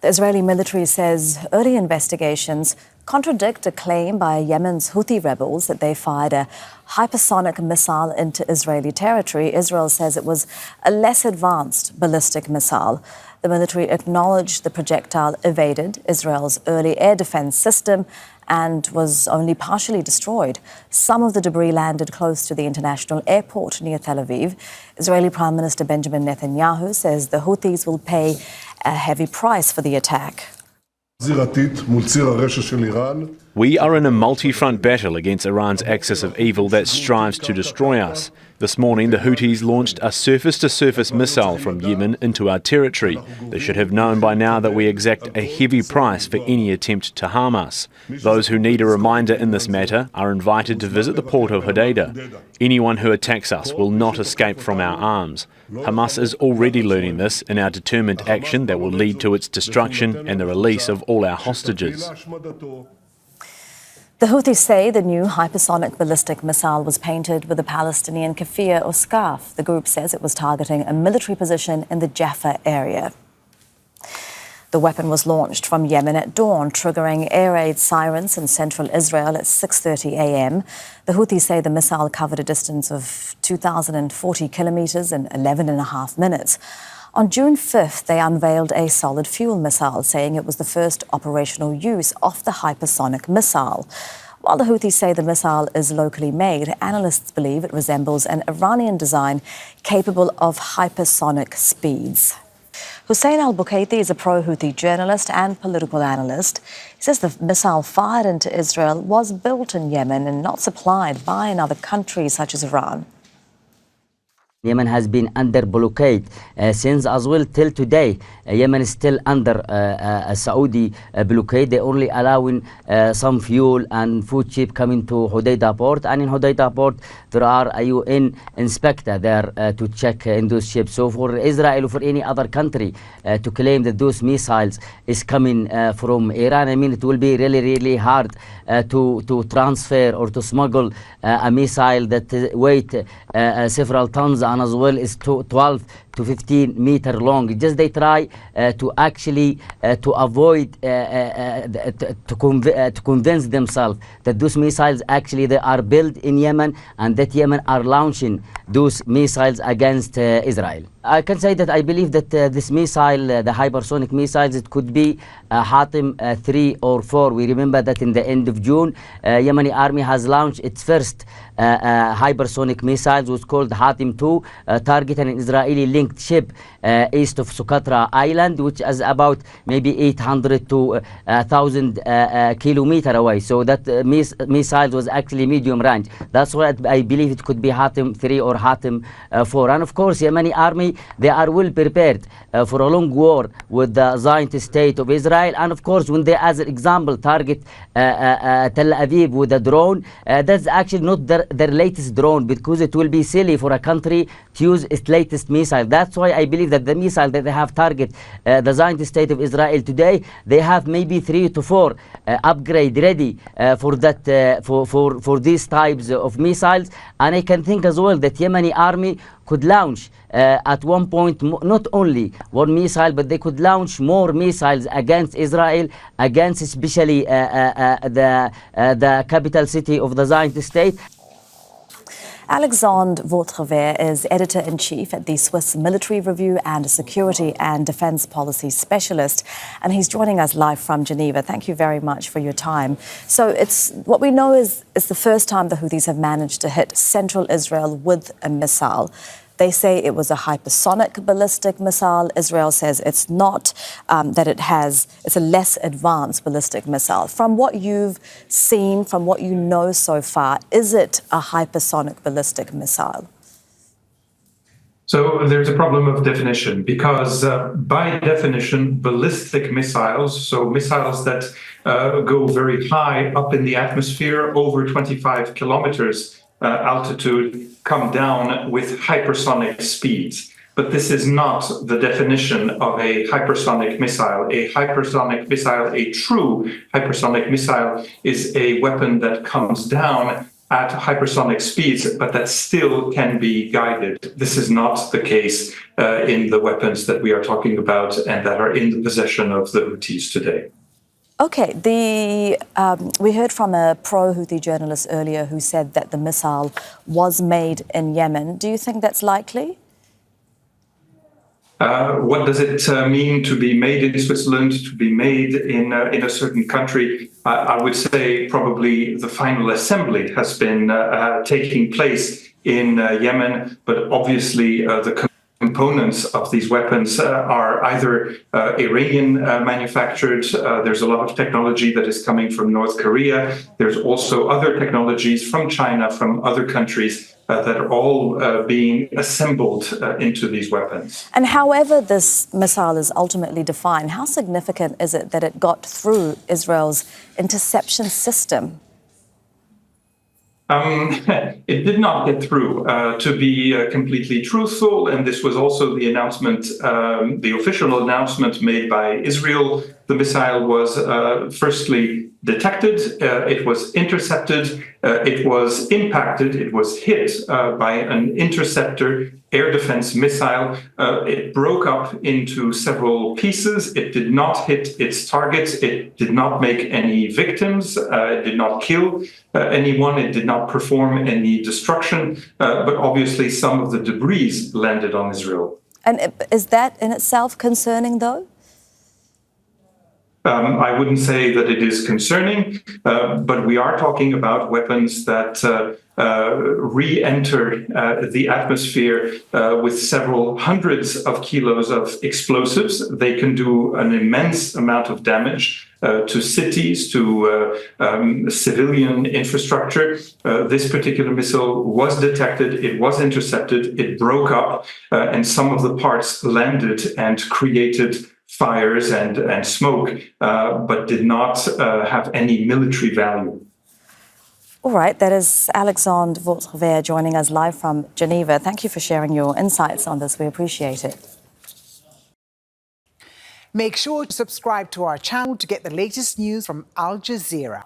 The Israeli military says early investigations contradict a claim by Yemen's Houthi rebels that they fired a hypersonic missile into Israeli territory. Israel says it was a less advanced ballistic missile. The military acknowledged the projectile evaded Israel's early air defense system and was only partially destroyed. Some of the debris landed close to the international airport near Tel Aviv. Israeli Prime Minister Benjamin Netanyahu says the Houthis will pay a heavy price for the attack. We are in a multi-front battle against Iran's axis of evil that strives to destroy us. This morning, the Houthis launched a surface-to-surface missile from Yemen into our territory. They should have known by now that we exact a heavy price for any attempt to harm us. Those who need a reminder in this matter are invited to visit the port of Hodeidah. Anyone who attacks us will not escape from our arms. Hamas is already learning this in our determined action that will lead to its destruction and the release of all our hostages. The Houthis say the new hypersonic ballistic missile was painted with a Palestinian keffiyeh or scarf. The group says it was targeting a military position in the Jaffa area. The weapon was launched from Yemen at dawn, triggering air raid sirens in central Israel at 6:30 a.m. The Houthis say the missile covered a distance of 2,040 kilometers in 11 and a half minutes. On June 5th, they unveiled a solid fuel missile, saying it was the first operational use of the hypersonic missile. While the Houthis say the missile is locally made, analysts believe it resembles an Iranian design capable of hypersonic speeds. Hussain al-Bukhaiti is a pro-Houthi journalist and political analyst. He says the missile fired into Israel was built in Yemen and not supplied by another country such as Iran. Yemen has been under blockade since as well till today. Yemen is still under a Saudi blockade. They only allowing some fuel and food ship coming to Hodeidah port, and in Hodeidah port there are a UN inspector there to check in those ships. So for Israel or for any other country to claim that those missiles is coming from Iran, I mean it will be really hard to transfer or to smuggle a missile that weight several tons and as well is 12 to 15 meter long. Just they try to actually to avoid to convince themselves that those missiles actually they are built in Yemen and that Yemen are launching those missiles against Israel. I can say that I believe that this missile, the hypersonic missiles, it could be Hatim 3 or 4. We remember that in the end of June, Yemeni army has launched its first hypersonic missiles, was called Hatim 2, targeting an Israeli linked ship east of Socotra Island, which is about maybe 800 to 1,000 kilometers away. So that missile was actually medium range. That's why I believe it could be Hatim 3 or Hatim 4. And of course, Yemeni army, they are well prepared for a long war with the Zionist state of Israel. And of course, when they, as an example, target Tel Aviv with a drone, that's actually not their latest drone, because it will be silly for a country to use its latest missile. That's why I believe that the missile that they have target the Zionist state of Israel today, they have maybe 3 to 4 upgrade ready for that for these types of missiles. And I can think as well that Yemeni army could launch at one point not only one missile, but they could launch more missiles against Israel, against especially the capital city of the Zionist state. Alexandre Vautrever is editor-in-chief at the Swiss Military Review and a security and defense policy specialist, and he's joining us live from Geneva. Thank you very much for your time. So it's what we know is it's the first time the Houthis have managed to hit central Israel with a missile. They say it was a hypersonic ballistic missile. Israel says it's not, that it's a less advanced ballistic missile. From what you've seen, from what you know so far, is it a hypersonic ballistic missile? So there's a problem of definition, because by definition, ballistic missiles, so missiles that go very high up in the atmosphere, over 25 kilometers altitude, come down with hypersonic speeds. But this is not the definition of a hypersonic missile. A hypersonic missile, a true hypersonic missile, is a weapon that comes down at hypersonic speeds, but that still can be guided. This is not the case in the weapons that we are talking about and that are in the possession of the Houthis today. Okay, we heard from a pro-Houthi journalist earlier who said that the missile was made in Yemen. Do you think that's likely? What does it mean to be made in Switzerland, to be made in a certain country? I would say probably the final assembly has been taking place in Yemen, but obviously the components of these weapons are either Iranian manufactured. There's a lot of technology that is coming from North Korea. There's also other technologies from China, from other countries that are all being assembled into these weapons. And however this missile is ultimately defined, how significant is it that it got through Israel's interception system? It did not get through, to be completely truthful, and this was also the announcement, the official announcement made by Israel. The missile was firstly detected, it was intercepted, it was impacted, it was hit by an interceptor air defense missile. It broke up into several pieces. It did not hit its targets. It did not make any victims. It did not kill anyone. It did not perform any destruction. But obviously, some of the debris landed on Israel. And is that in itself concerning, though? I wouldn't say that it is concerning, but we are talking about weapons that re-enter the atmosphere with several hundreds of kilos of explosives. They can do an immense amount of damage to cities, to civilian infrastructure. This particular missile was detected, it was intercepted, it broke up, and some of the parts landed and created fires and smoke, but did not have any military value. All right, that is Alexandre Vautrever joining us live from Geneva. Thank you for sharing your insights on this. We appreciate it. Make sure to subscribe to our channel to get the latest news from Al Jazeera.